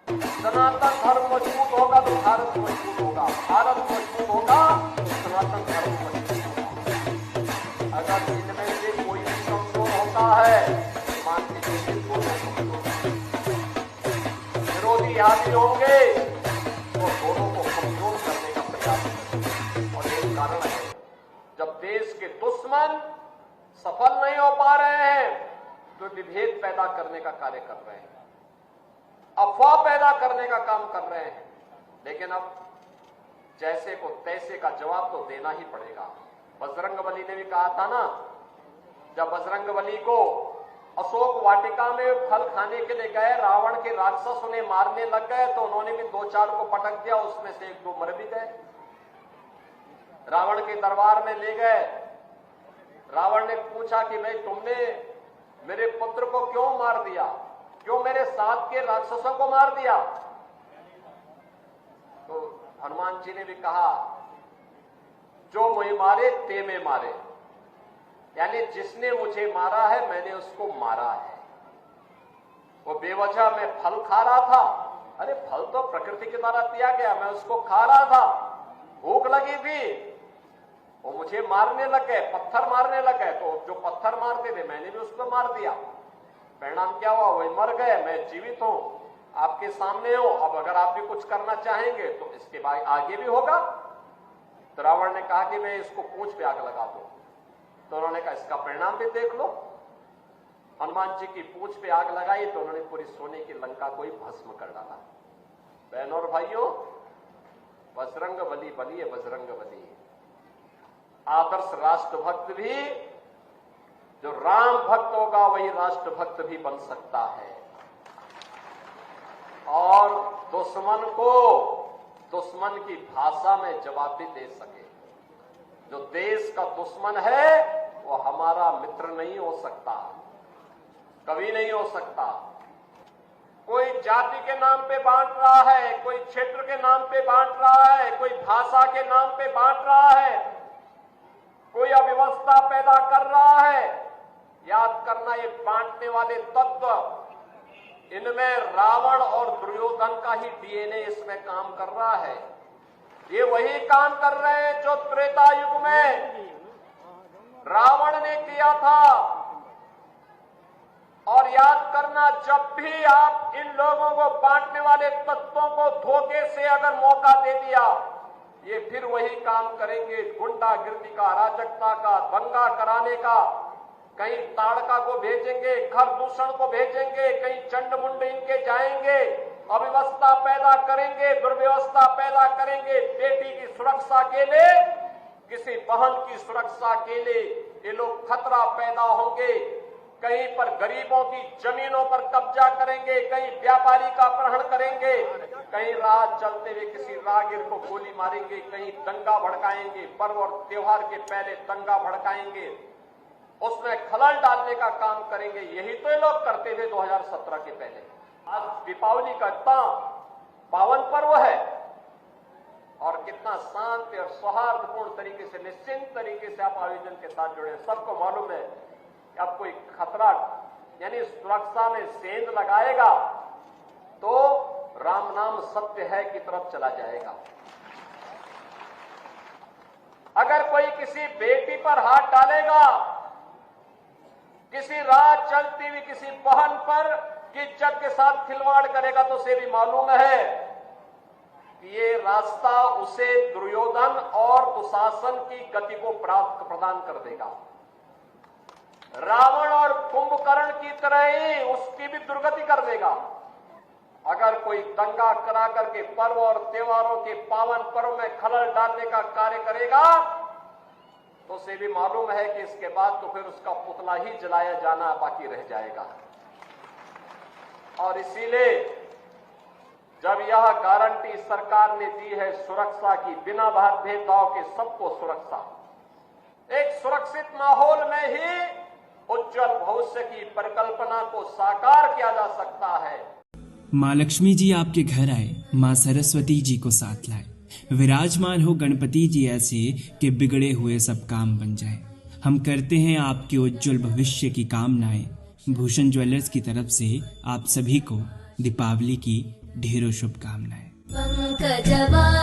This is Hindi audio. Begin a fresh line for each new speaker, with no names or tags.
सनातन धर्म मजबूत होगा तो भारत मजबूत होगा, भारत मजबूत होगा तो सनातन धर्म मजबूत होगा। अगर इनमें से कोई भी कमजोर होता है, मान लीजिए विरोधी आदि होंगे तो दोनों को कमजोर करने का प्रयास करेंगे। और एक कारण है, जब देश के दुश्मन सफल नहीं हो पा रहे हैं तो विभेद पैदा करने का कार्य कर रहे हैं, अफवाह पैदा करने का काम कर रहे हैं। लेकिन अब जैसे को तैसे का जवाब तो देना ही पड़ेगा। बजरंगबली ने भी कहा था ना, जब बजरंगबली को अशोक वाटिका में फल खाने के लिए गए, रावण के राक्षस उन्हें मारने लग गए तो उन्होंने भी 2-4 को पटक दिया, उसमें से 1-2 मर भी गए। रावण के दरबार में ले गए, रावण ने पूछा कि भाई तुमने मेरे पुत्र को क्यों मार दिया, क्यों मेरे साथ के राक्षसों को मार दिया? तो हनुमान जी ने भी कहा, जो मुझे मारे ते में मारे, यानी जिसने मुझे मारा है मैंने उसको मारा है। वो बेवजह मैं फल खा रहा था, अरे फल तो प्रकृति के द्वारा दिया गया, मैं उसको खा रहा था, भूख लगी थी, वो मुझे मारने लग गए, पत्थर मारने लग गए, तो जो पत्थर मारते थे मैंने भी उसको मार दिया। परिणाम क्या हुआ? वही मर गए, मैं जीवित हूं, आपके सामने हूं। अब अगर आप भी कुछ करना चाहेंगे तो इसके बाद आगे भी होगा। तो रावण ने कहा कि मैं इसको पूंछ पे आग लगा दूं। तो उन्होंने कहा इसका परिणाम भी देख लो। हनुमान जी की पूंछ पे आग लगाई तो उन्होंने पूरी सोने की लंका को ही भस्म कर डाला। बहनों और भाइयों, बजरंगबली बलिए बजरंगबली। आदर्श राष्ट्रभक्त भी, जो राम भक्त होगा वही राष्ट्रभक्त भी बन सकता है, और दुश्मन को दुश्मन की भाषा में जवाब भी दे सके। जो देश का दुश्मन है वो हमारा मित्र नहीं हो सकता, कभी नहीं हो सकता। कोई जाति के नाम पे बांट रहा है, कोई क्षेत्र के नाम पे बांट रहा है, कोई भाषा के नाम पे बांट रहा है, कोई अव्यवस्था पैदा कर रहा है। याद करना, ये बांटने वाले तत्व, इनमें रावण और दुर्योधन का ही डीएनए इसमें काम कर रहा है। ये वही काम कर रहे हैं जो त्रेता युग में रावण ने किया था। और याद करना, जब भी आप इन लोगों को, बांटने वाले तत्वों को धोखे से अगर मौका दे दिया, ये फिर वही काम करेंगे, गुंडागिर्दी का, अराजकता का, दंगा कराने का। कहीं ताड़का को भेजेंगे, घर दूषण को भेजेंगे, कहीं चंड-मुंड इनके जाएंगे, अव्यवस्था पैदा करेंगे, दुर्व्यवस्था पैदा करेंगे। बेटी की सुरक्षा के लिए, किसी बहन की सुरक्षा के लिए ये लोग खतरा पैदा होंगे। कहीं पर गरीबों की जमीनों पर कब्जा करेंगे, कहीं व्यापारी का अपहरण करेंगे, कहीं राह चलते हुए किसी राहगीर को गोली मारेंगे, कहीं दंगा भड़काएंगे, पर्व और त्योहार के पहले दंगा भड़काएंगे, उसमें खलल डालने का काम करेंगे। यही तो ये लोग करते थे 2017 के पहले। आज दीपावली का इतना पावन पर्व है और कितना शांत और सौहार्दपूर्ण तरीके से, निश्चिंत तरीके से आप आयोजन के साथ जुड़े हैं। सबको मालूम है कि अब कोई खतरा, यानी सुरक्षा में सेंध लगाएगा तो राम नाम सत्य है की तरफ चला जाएगा। अगर कोई किसी बेटी पर हाथ डालेगा, किसी राह चलती हुई किसी बहन पर की इज्जत के साथ खिलवाड़ करेगा, तो उसे भी मालूम है कि ये रास्ता उसे दुर्योधन और दुशासन की गति को प्राप्त प्रदान कर देगा। रावण और कुंभकर्ण की तरह ही उसकी भी दुर्गति कर देगा। अगर कोई दंगा करा करके पर्व और त्योहारों के पावन पर्व में खलल डालने का कार्य करेगा, तो उसे भी मालूम है कि इसके बाद तो फिर उसका पुतला ही जलाया जाना बाकी रह जाएगा। और इसीलिए जब यह गारंटी सरकार ने दी है सुरक्षा की, बिना भेदभाव के सबको सुरक्षा, एक सुरक्षित माहौल में ही उज्जवल भविष्य की परिकल्पना को साकार किया जा सकता है।
माँ लक्ष्मी जी आपके घर आए, माँ सरस्वती जी को साथ लाए, विराजमान हो गणपति जी ऐसे कि बिगड़े हुए सब काम बन जाए। हम करते हैं आपके उज्जवल भविष्य की कामनाएं। भूषण ज्वेलर्स की तरफ से आप सभी को दीपावली की ढेरों शुभकामनाएं।
पंकजवा